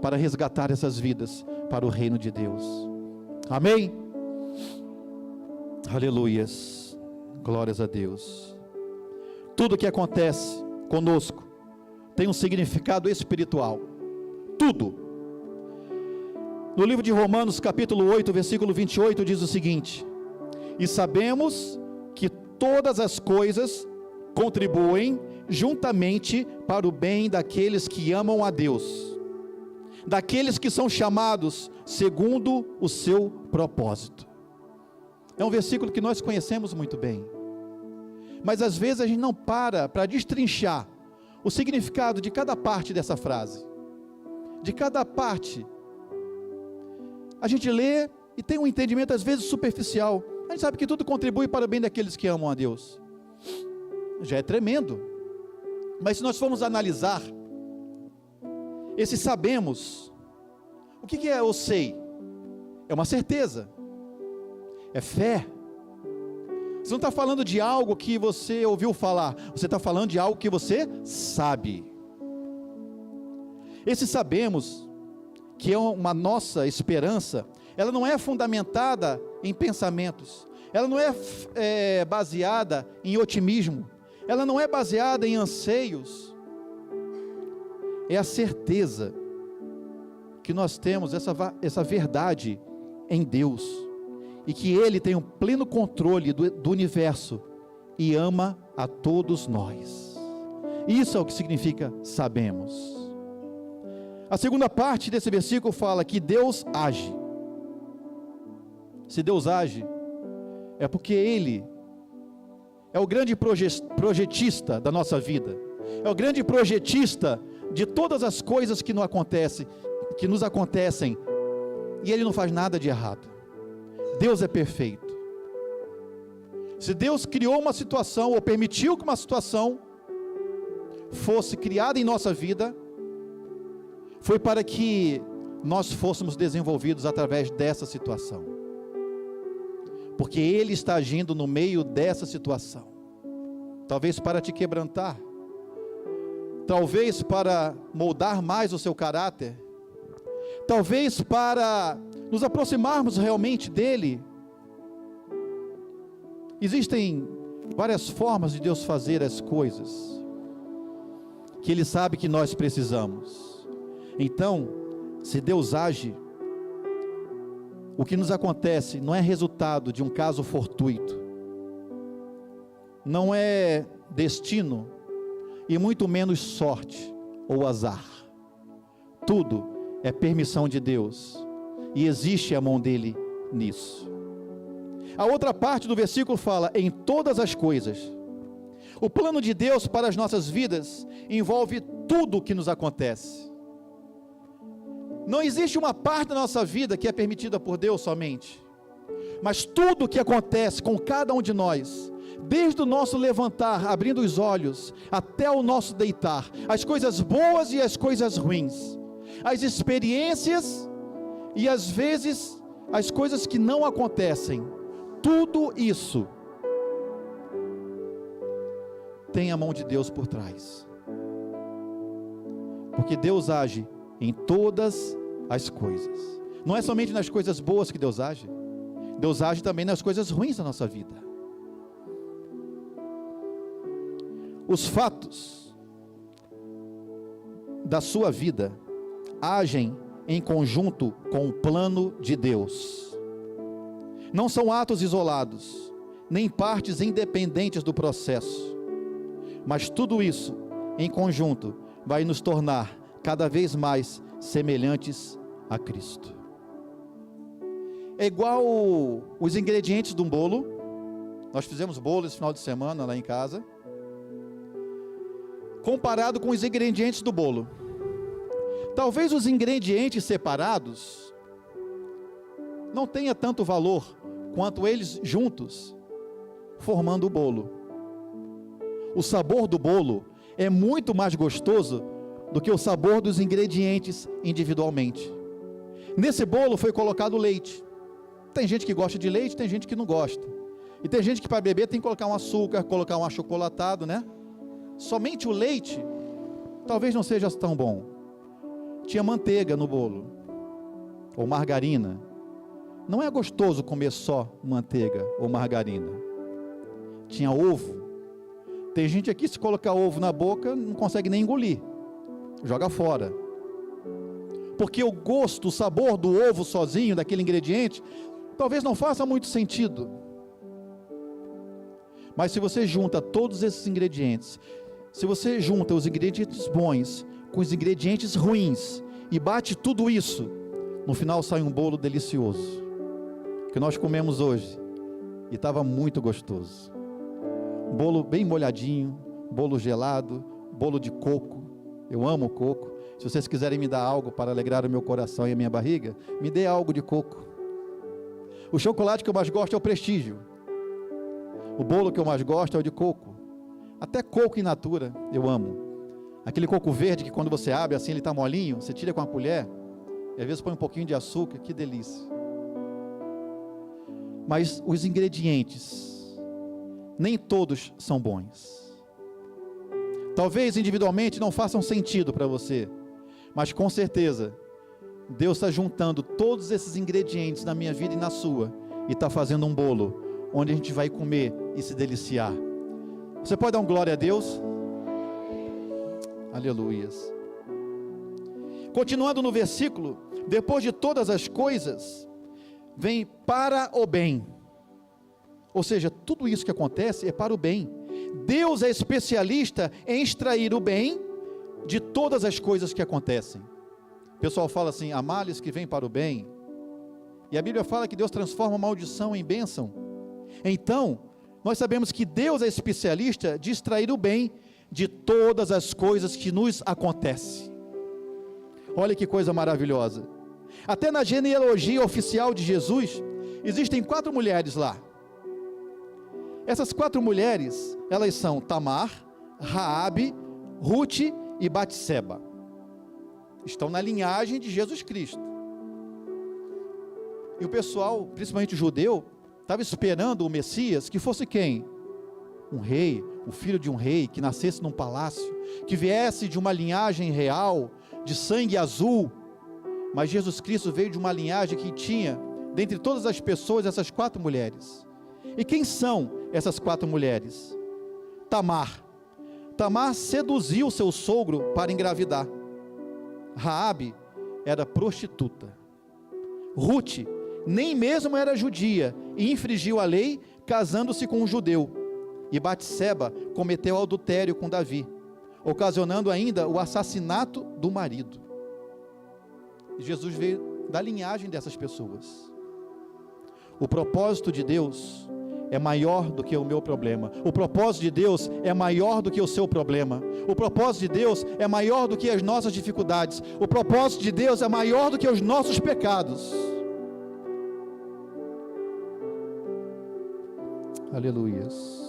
para resgatar essas vidas para o reino de Deus. Amém? Aleluias. Glórias a Deus. Tudo que acontece conosco tem um significado espiritual. Tudo. No livro de Romanos, capítulo 8, versículo 28, diz o seguinte: e sabemos que todas as coisas contribuem juntamente para o bem daqueles que amam a Deus, daqueles que são chamados segundo o seu propósito. É um versículo que nós conhecemos muito bem, mas às vezes a gente não para destrinchar o significado de cada parte dessa frase, de cada parte. A gente lê e tem um entendimento às vezes superficial. A gente sabe que tudo contribui para o bem daqueles que amam a Deus. Já é tremendo. Mas se nós formos analisar esse sabemos, o que é eu sei? É uma certeza, é fé. Você não está falando de algo que você ouviu falar, você está falando de algo que você sabe. Esse sabemos, que é uma nossa esperança, ela não é fundamentada em pensamentos, ela não é baseada em otimismo, ela não é baseada em anseios, é a certeza que nós temos essa verdade em Deus, e que Ele tem um pleno controle do universo, e ama a todos nós. Isso é o que significa sabemos. A segunda parte desse versículo fala que Deus age. Se Deus age, é porque Ele é o grande projetista da nossa vida, é o grande projetista de todas as coisas que nos acontecem, e Ele não faz nada de errado. Deus é perfeito. Se Deus criou uma situação, ou permitiu que uma situação fosse criada em nossa vida, foi para que nós fôssemos desenvolvidos através dessa situação, porque Ele está agindo no meio dessa situação, talvez para te quebrantar, talvez para moldar mais o seu caráter, talvez para nos aproximarmos realmente dEle. Existem várias formas de Deus fazer as coisas que Ele sabe que nós precisamos. Então, se Deus age, o que nos acontece não é resultado de um caso fortuito, não é destino, e muito menos sorte ou azar. Tudo é permissão de Deus, e existe a mão dele nisso. A outra parte do versículo fala, em todas as coisas. O plano de Deus para as nossas vidas envolve tudo o que nos acontece. Não existe uma parte da nossa vida que é permitida por Deus somente, mas tudo o que acontece com cada um de nós, desde o nosso levantar, abrindo os olhos, até o nosso deitar, as coisas boas e as coisas ruins, as experiências e às vezes as coisas que não acontecem, tudo isso tem a mão de Deus por trás, porque Deus age em todas as coisas. Não é somente nas coisas boas que Deus age também nas coisas ruins da nossa vida. Os fatos da sua vida agem em conjunto com o plano de Deus. Não são atos isolados, nem partes independentes do processo, mas tudo isso em conjunto vai nos tornar cada vez mais semelhantes a Cristo. É igual os ingredientes de um bolo. Nós fizemos bolo esse final de semana lá em casa, comparado com os ingredientes do bolo. Talvez os ingredientes separados não tenha tanto valor quanto eles juntos formando o bolo. O sabor do bolo é muito mais gostoso do que o sabor dos ingredientes individualmente. Nesse bolo foi colocado leite. Tem gente que gosta de leite, tem gente que não gosta. E tem gente que para beber tem que colocar um açúcar, colocar um achocolatado, né? Somente o leite talvez não seja tão bom. Tinha manteiga no bolo, ou margarina. Não é gostoso comer só manteiga ou margarina. Tinha ovo. Tem gente aqui, se colocar ovo na boca, não consegue nem engolir, joga fora, porque o gosto, o sabor do ovo sozinho, daquele ingrediente, talvez não faça muito sentido. Mas se você junta todos esses ingredientes, se você junta os ingredientes bons com os ingredientes ruins, e bate tudo isso, no final sai um bolo delicioso, que nós comemos hoje, e estava muito gostoso. Bolo bem molhadinho, bolo gelado, bolo de coco. Eu amo coco. Se vocês quiserem me dar algo para alegrar o meu coração e a minha barriga, me dê algo de coco. O chocolate que eu mais gosto é o Prestígio. O bolo que eu mais gosto é o de coco. Até coco in natura eu amo. Aquele coco verde que quando você abre assim ele está molinho, você tira com a colher e às vezes põe um pouquinho de açúcar, que delícia. Mas os ingredientes, nem todos são bons. Talvez individualmente não façam sentido para você, mas com certeza Deus está juntando todos esses ingredientes na minha vida e na sua, e está fazendo um bolo onde a gente vai comer e se deliciar. Você pode dar um glória a Deus? Aleluias. Continuando no versículo, depois de todas as coisas, vem para o bem. Ou seja, tudo isso que acontece é para o bem. Deus é especialista em extrair o bem de todas as coisas que acontecem. O pessoal fala assim, há males que vêm para o bem. E a Bíblia fala que Deus transforma a maldição em bênção. Então, nós sabemos que Deus é especialista de extrair o bem de todas as coisas que nos acontecem. Olha que coisa maravilhosa. Até na genealogia oficial de Jesus, existem 4 mulheres lá. Essas 4 mulheres, elas são Tamar, Raabe, Ruth e Batseba. Estão na linhagem de Jesus Cristo. E o pessoal, principalmente o judeu, estava esperando o Messias, que fosse quem? Um rei, o filho de um rei, que nascesse num palácio, que viesse de uma linhagem real, de sangue azul. Mas Jesus Cristo veio de uma linhagem que tinha, dentre todas as pessoas, essas 4 mulheres. E quem são essas 4 mulheres? Tamar seduziu seu sogro para engravidar. Raabe era prostituta. Rute nem mesmo era judia e infringiu a lei casando-se com um judeu. E Batseba cometeu adultério com Davi, ocasionando ainda o assassinato do marido. Jesus veio da linhagem dessas pessoas. O propósito de Deus é maior do que o meu problema. O propósito de Deus é maior do que o seu problema. O propósito de Deus é maior do que as nossas dificuldades. O propósito de Deus é maior do que os nossos pecados. Aleluias.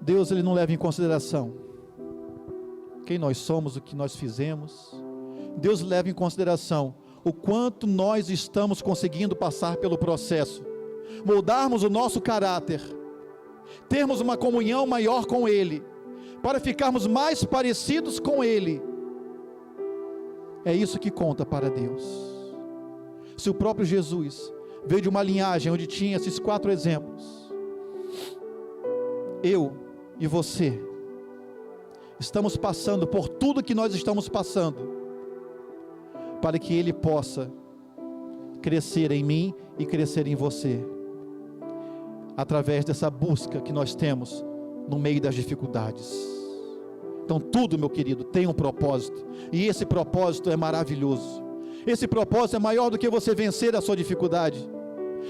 Deus, ele não leva em consideração quem nós somos, o que nós fizemos. Deus leva em consideração o quanto nós estamos conseguindo passar pelo processo, moldarmos o nosso caráter, termos uma comunhão maior com Ele, para ficarmos mais parecidos com Ele. É isso que conta para Deus. Se o próprio Jesus veio de uma linhagem onde tinha esses 4 exemplos, eu e você estamos passando por tudo que nós estamos passando, para que Ele possa crescer em mim e crescer em você, através dessa busca que nós temos no meio das dificuldades. Então tudo, meu querido, tem um propósito, e esse propósito é maravilhoso. Esse propósito é maior do que você vencer a sua dificuldade.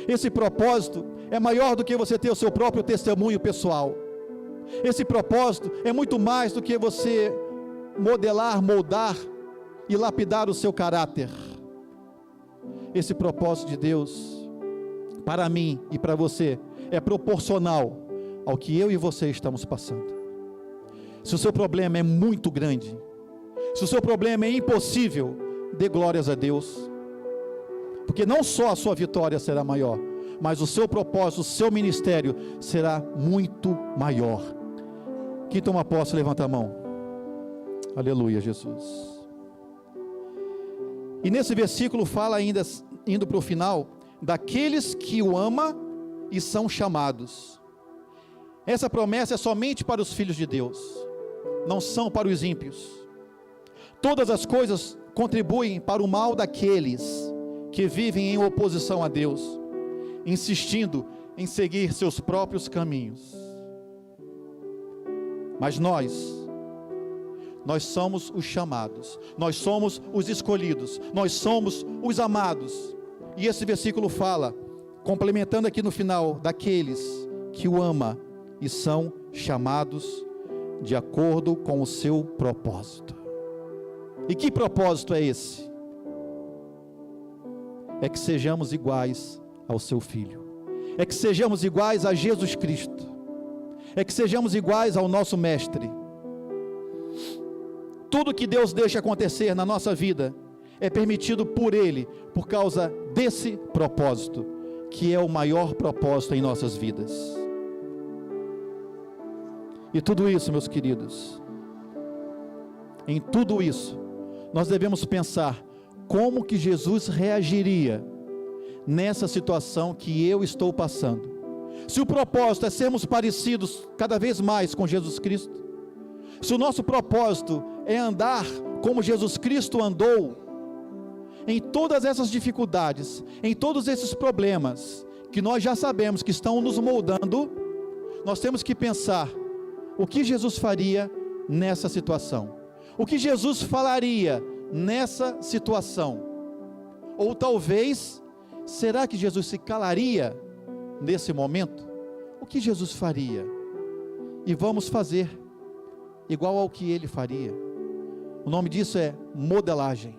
Esse propósito é maior do que você ter o seu próprio testemunho pessoal. Esse propósito é muito mais do que você modelar, moldar e lapidar o seu caráter. Esse propósito de Deus, para mim e para você, é proporcional ao que eu e você estamos passando. Se o seu problema é muito grande, se o seu problema é impossível, dê glórias a Deus, porque não só a sua vitória será maior, mas o seu propósito, o seu ministério será muito maior. Quem toma posse, levanta a mão. Aleluia, Jesus. E nesse versículo fala ainda, indo para o final, daqueles que o ama e são chamados. Essa promessa é somente para os filhos de Deus, não são para os ímpios. Todas as coisas contribuem para o mal daqueles que vivem em oposição a Deus, insistindo em seguir seus próprios caminhos. Mas nós somos os chamados, nós somos os escolhidos, nós somos os amados. E esse versículo fala, complementando aqui no final, daqueles que o ama e são chamados de acordo com o seu propósito. E que propósito é esse? É que sejamos iguais ao seu Filho, é que sejamos iguais a Jesus Cristo, é que sejamos iguais ao nosso Mestre. Tudo que Deus deixa acontecer na nossa vida é permitido por Ele, por causa desse propósito, que é o maior propósito em nossas vidas. E tudo isso, meus queridos, em tudo isso, nós devemos pensar como que Jesus reagiria nessa situação que eu estou passando. Se o propósito é sermos parecidos cada vez mais com Jesus Cristo, se o nosso propósito é andar como Jesus Cristo andou, em todas essas dificuldades, em todos esses problemas, que nós já sabemos que estão nos moldando, nós temos que pensar, o que Jesus faria nessa situação? O que Jesus falaria nessa situação? Ou talvez, será que Jesus se calaria nesse momento? O que Jesus faria? E vamos fazer igual ao que Ele faria. O nome disso é modelagem.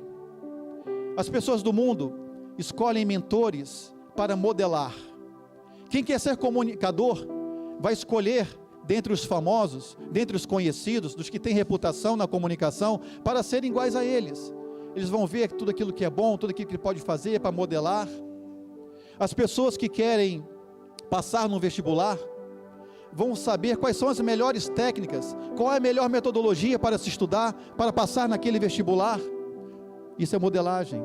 As pessoas do mundo escolhem mentores para modelar. Quem quer ser comunicador vai escolher dentre os famosos, dentre os conhecidos, dos que têm reputação na comunicação, para serem iguais a eles. Eles vão ver tudo aquilo que é bom, tudo aquilo que ele pode fazer para modelar. As pessoas que querem passar no vestibular vão saber quais são as melhores técnicas, qual é a melhor metodologia para se estudar, para passar naquele vestibular. Isso é modelagem.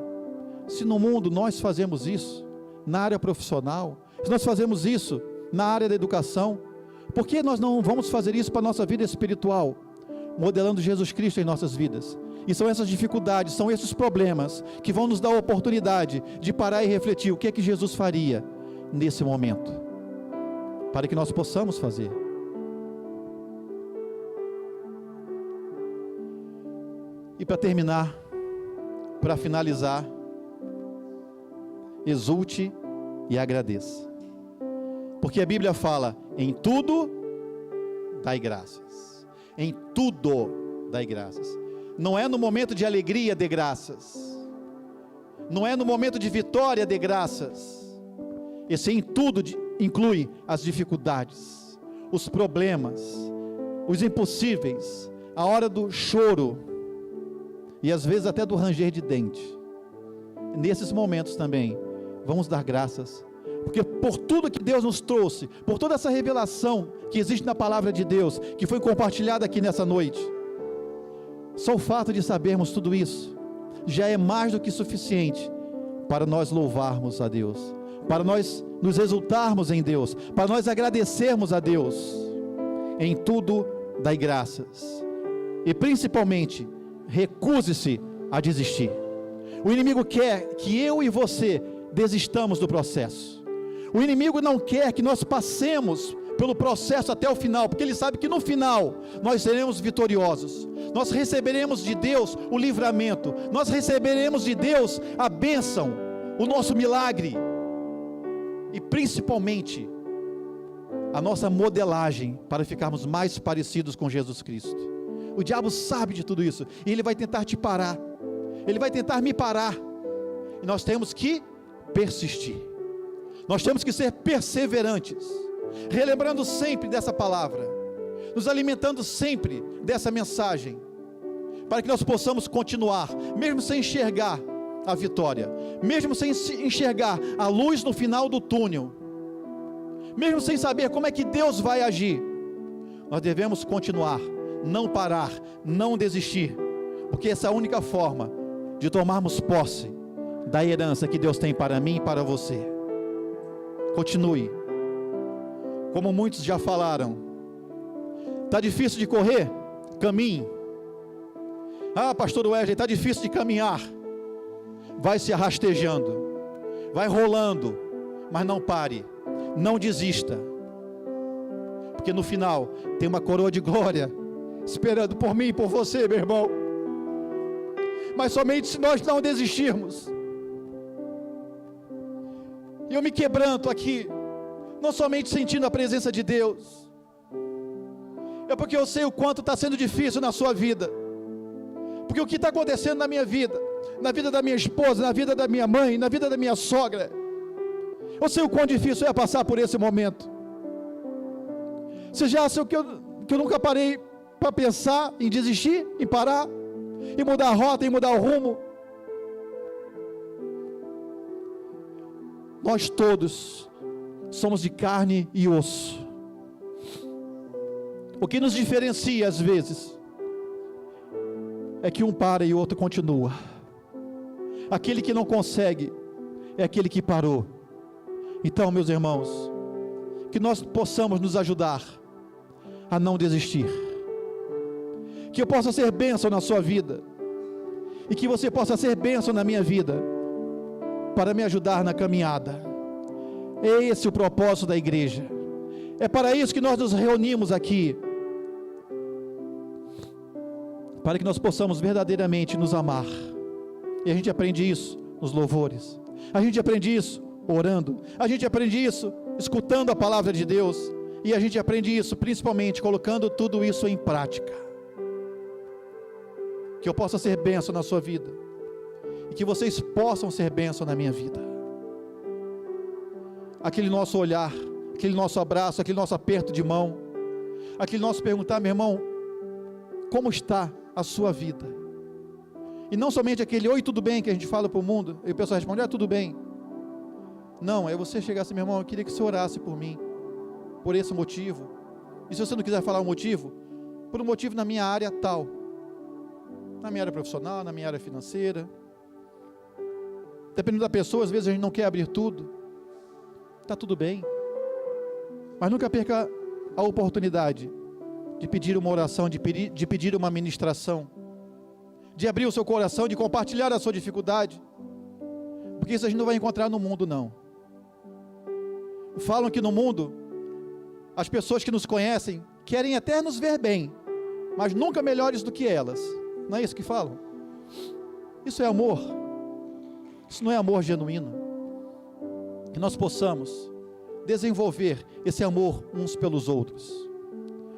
Se no mundo nós fazemos isso, na área profissional, se nós fazemos isso na área da educação, por que nós não vamos fazer isso para a nossa vida espiritual? Modelando Jesus Cristo em nossas vidas. E são essas dificuldades, são esses problemas que vão nos dar a oportunidade de parar e refletir o que é que Jesus faria nesse momento, para que nós possamos fazer. E para terminar, para finalizar, exulte e agradeça, porque a Bíblia fala: em tudo dai graças. Em tudo dai graças. Não é no momento de alegria dê graças, não é no momento de vitória dê graças. Esse em tudo inclui as dificuldades, os problemas, os impossíveis, a hora do choro e às vezes até do ranger de dente. Nesses momentos também vamos dar graças, porque por tudo que Deus nos trouxe, por toda essa revelação que existe na palavra de Deus, que foi compartilhada aqui nessa noite, só o fato de sabermos tudo isso já é mais do que suficiente para nós louvarmos a Deus, para nós nos exultarmos em Deus, para nós agradecermos a Deus. Em tudo dai graças, e principalmente recuse-se a desistir. O inimigo quer que eu e você desistamos do processo. O inimigo não quer que nós passemos pelo processo até o final, porque ele sabe que no final nós seremos vitoriosos. Nós receberemos de Deus o livramento, nós receberemos de Deus a bênção, o nosso milagre, e principalmente a nossa modelagem para ficarmos mais parecidos com Jesus Cristo. O diabo sabe de tudo isso, e ele vai tentar te parar, ele vai tentar me parar, e nós temos que persistir, nós temos que ser perseverantes, relembrando sempre dessa palavra, nos alimentando sempre dessa mensagem, para que nós possamos continuar, mesmo sem enxergar a vitória, mesmo sem enxergar a luz no final do túnel, mesmo sem saber como é que Deus vai agir, nós devemos continuar, não parar, não desistir, porque essa é a única forma de tomarmos posse da herança que Deus tem para mim e para você. Continue, como muitos já falaram. Está difícil de correr? Caminhe. Ah, pastor Wesley, está difícil de caminhar. Vai se arrastejando, vai rolando, mas não pare, não desista, porque no final tem uma coroa de glória esperando por mim e por você, meu irmão. Mas somente se nós não desistirmos. E eu me quebranto aqui, não somente sentindo a presença de Deus, é porque eu sei o quanto está sendo difícil na sua vida, porque o que está acontecendo na minha vida, na vida da minha esposa, na vida da minha mãe, na vida da minha sogra, eu sei o quão difícil é passar por esse momento. Você já acha que eu nunca parei para pensar em desistir, em parar, em mudar a rota, em mudar o rumo? Nós todos somos de carne e osso. O que nos diferencia às vezes é que um para e o outro continua. Aquele que não consegue é aquele que parou. Então, meus irmãos, que nós possamos nos ajudar a não desistir, que eu possa ser bênção na sua vida, e que você possa ser bênção na minha vida, para me ajudar na caminhada. É esse o propósito da igreja, é para isso que nós nos reunimos aqui, para que nós possamos verdadeiramente nos amar. E a gente aprende isso nos louvores, a gente aprende isso orando, a gente aprende isso escutando a palavra de Deus, e a gente aprende isso principalmente colocando tudo isso em prática. Que eu possa ser bênção na sua vida, e que vocês possam ser bênção na minha vida. Aquele nosso olhar, aquele nosso abraço, aquele nosso aperto de mão, aquele nosso perguntar: meu irmão, como está a sua vida? E não somente aquele oi, tudo bem, que a gente fala para o mundo, e o pessoal responde: tudo bem. Não, é você chegar assim: meu irmão, eu queria que você orasse por mim, por esse motivo. E se você não quiser falar o motivo, por um motivo na minha área tal, na minha área profissional, na minha área financeira, Dependendo da pessoa, às vezes a gente não quer abrir tudo. Está tudo bem. Mas nunca perca a oportunidade de pedir uma oração, de pedir uma ministração, de abrir o seu coração, de compartilhar a sua dificuldade. Porque isso a gente não vai encontrar no mundo, não. Falam que no mundo, as pessoas que nos conhecem querem até nos ver bem, mas nunca melhores do que elas. Não é isso que falam? Isso é amor. Isso não é amor genuíno. Que nós possamos desenvolver esse amor uns pelos outros.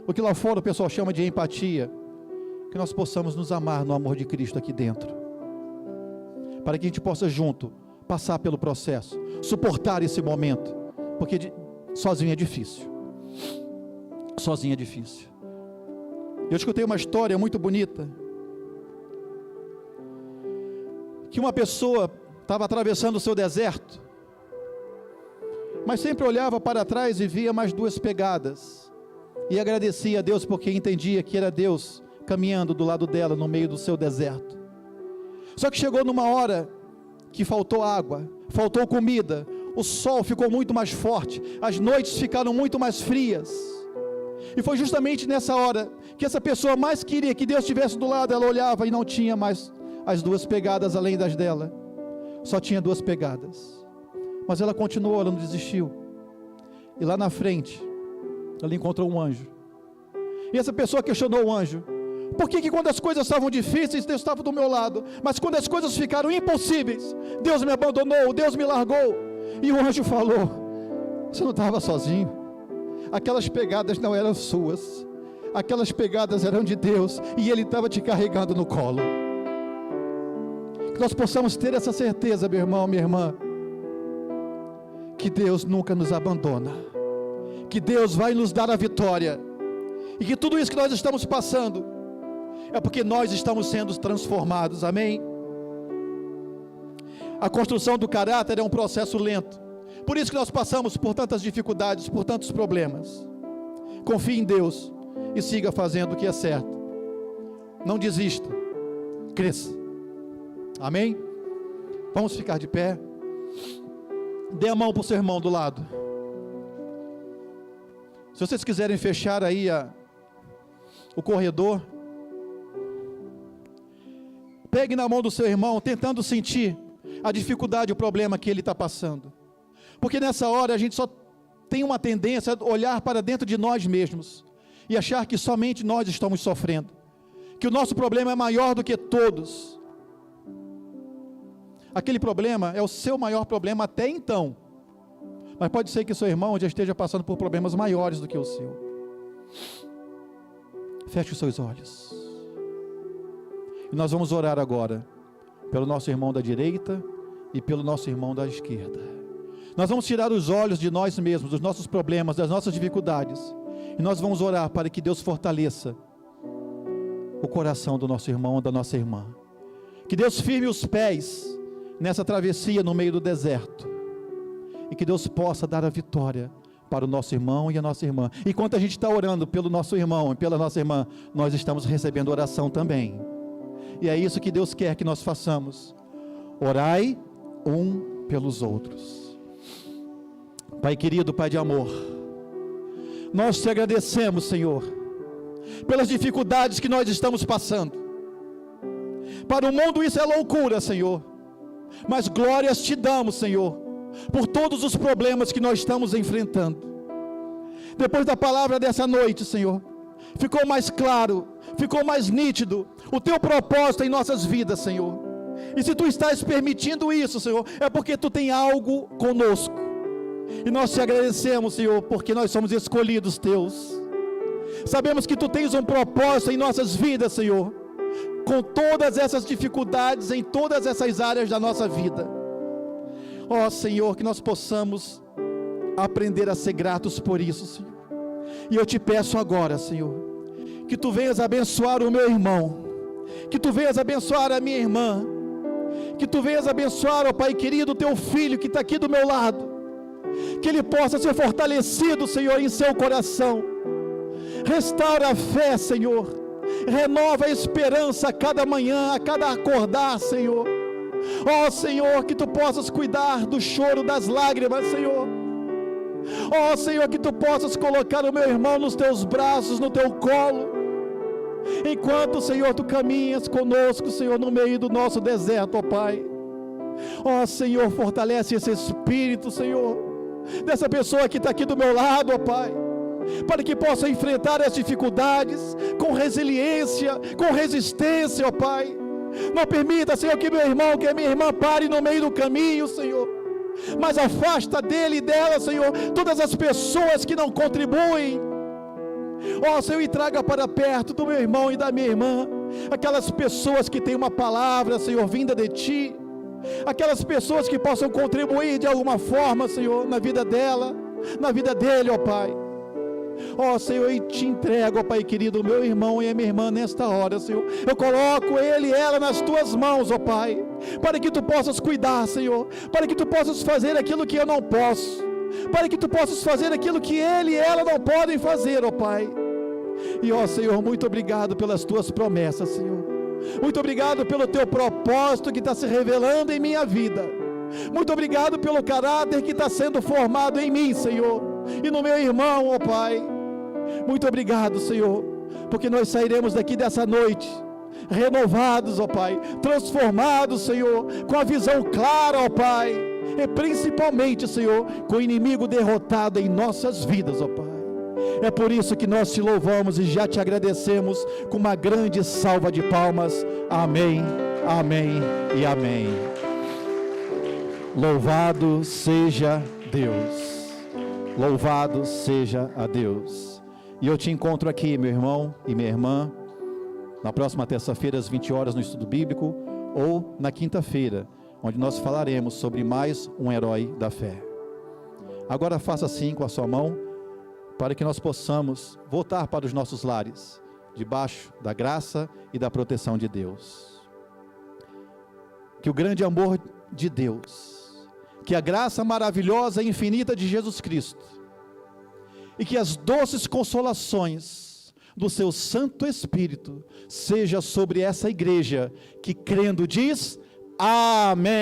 O que lá fora o pessoal chama de empatia. Que nós possamos nos amar no amor de Cristo aqui dentro. Para que a gente possa junto passar pelo processo, suportar esse momento. Porque sozinho é difícil. Sozinho é difícil. Eu escutei uma história muito bonita. Que uma pessoa estava atravessando o seu deserto, mas sempre olhava para trás e via mais 2 pegadas, e agradecia a Deus porque entendia que era Deus caminhando do lado dela no meio do seu deserto. Só que chegou numa hora que faltou água, faltou comida, o sol ficou muito mais forte, as noites ficaram muito mais frias, e foi justamente nessa hora que essa pessoa mais queria que Deus estivesse do lado. Ela olhava e não tinha mais as 2 pegadas além das dela, só tinha 2 pegadas, mas ela continuou, ela não desistiu, e lá na frente, ela encontrou um anjo, e essa pessoa questionou o anjo: por que quando as coisas estavam difíceis, Deus estava do meu lado, mas quando as coisas ficaram impossíveis, Deus me abandonou, Deus me largou? E o anjo falou: você não estava sozinho, aquelas pegadas não eram suas, aquelas pegadas eram de Deus, e Ele estava te carregando no colo. Que nós possamos ter essa certeza, meu irmão, minha irmã, que Deus nunca nos abandona, que Deus vai nos dar a vitória, e que tudo isso que nós estamos passando é porque nós estamos sendo transformados, amém? A construção do caráter é um processo lento, por isso que nós passamos por tantas dificuldades, por tantos problemas. Confie em Deus e siga fazendo o que é certo, não desista, cresça, amém? Vamos ficar de pé, dê a mão para o seu irmão do lado. Se vocês quiserem fechar aí o corredor, pegue na mão do seu irmão, tentando sentir a dificuldade, o problema que ele está passando, porque nessa hora a gente só tem uma tendência a olhar para dentro de nós mesmos, e achar que somente nós estamos sofrendo, que o nosso problema é maior do que todos. Aquele problema é o seu maior problema até então, mas pode ser que seu irmão já esteja passando por problemas maiores do que o seu. Feche os seus olhos, e nós vamos orar agora, pelo nosso irmão da direita, e pelo nosso irmão da esquerda. Nós vamos tirar os olhos de nós mesmos, dos nossos problemas, das nossas dificuldades, e nós vamos orar para que Deus fortaleça o coração do nosso irmão ou da nossa irmã, que Deus firme os pés nessa travessia no meio do deserto, e que Deus possa dar a vitória para o nosso irmão e a nossa irmã. Enquanto a gente está orando pelo nosso irmão e pela nossa irmã, nós estamos recebendo oração também, e é isso que Deus quer que nós façamos. Orai um pelos outros. Pai querido, Pai de amor, nós te agradecemos, Senhor, pelas dificuldades que nós estamos passando. Para o mundo isso é loucura, Senhor, mas glórias te damos, Senhor, por todos os problemas que nós estamos enfrentando. Depois da palavra dessa noite, Senhor, ficou mais claro, ficou mais nítido o teu propósito em nossas vidas, Senhor. E se tu estás permitindo isso, Senhor, é porque tu tem algo conosco, e nós te agradecemos, Senhor, porque nós somos escolhidos teus. Sabemos que tu tens um propósito em nossas vidas, Senhor, com todas essas dificuldades, em todas essas áreas da nossa vida. Ó Senhor, que nós possamos aprender a ser gratos por isso, Senhor. E eu te peço agora, Senhor, que tu venhas abençoar o meu irmão, que tu venhas abençoar a minha irmã, que tu venhas abençoar, ó Pai querido, o teu filho que está aqui do meu lado, que ele possa ser fortalecido, Senhor, em seu coração. Restaura a fé, Senhor, renova a esperança a cada manhã, a cada acordar, Senhor, Ó Senhor, que Tu possas cuidar do choro, das lágrimas, Senhor. Ó Senhor, que Tu possas colocar o meu irmão nos Teus braços, no Teu colo, enquanto, Senhor, Tu caminhas conosco, Senhor, no meio do nosso deserto, ó Pai. Ó Senhor, fortalece esse espírito, Senhor, dessa pessoa que está aqui do meu lado, ó Pai, para que possa enfrentar as dificuldades com resiliência, com resistência, ó Pai. Não permita, Senhor, que meu irmão, que a minha irmã pare no meio do caminho, Senhor, mas afasta dele e dela, Senhor, todas as pessoas que não contribuem. Ó Senhor, e traga para perto do meu irmão e da minha irmã aquelas pessoas que têm uma palavra, Senhor, vinda de Ti, aquelas pessoas que possam contribuir de alguma forma, Senhor, na vida dela, na vida dele, ó Pai. Ó Senhor, eu Te entrego, ó Pai querido, o meu irmão e a minha irmã nesta hora, Senhor. Eu coloco ele e ela nas Tuas mãos, ó Pai, para que Tu possas cuidar, Senhor, para que Tu possas fazer aquilo que eu não posso, para que Tu possas fazer aquilo que ele e ela não podem fazer, ó Pai. E ó Senhor, muito obrigado pelas Tuas promessas, Senhor. Muito obrigado pelo Teu propósito que está se revelando em minha vida. Muito obrigado pelo caráter que está sendo formado em mim, Senhor, e no meu irmão, ó Pai. Muito obrigado, Senhor, porque nós sairemos daqui dessa noite renovados, ó Pai, transformados, Senhor, com a visão clara, ó Pai, e principalmente, Senhor, com o inimigo derrotado em nossas vidas, ó Pai. É por isso que nós Te louvamos e já Te agradecemos com uma grande salva de palmas. Amém, amém e amém. Louvado seja Deus, louvado seja a Deus. E eu te encontro aqui, meu irmão e minha irmã, na próxima terça-feira às 20 horas no estudo bíblico, ou na quinta-feira, onde nós falaremos sobre mais um herói da fé. Agora faça assim com a sua mão, para que nós possamos voltar para os nossos lares, debaixo da graça e da proteção de Deus. Que o grande amor de Deus, que a graça maravilhosa e infinita de Jesus Cristo, e que as doces consolações do seu Santo Espírito seja sobre essa igreja que crendo diz amém.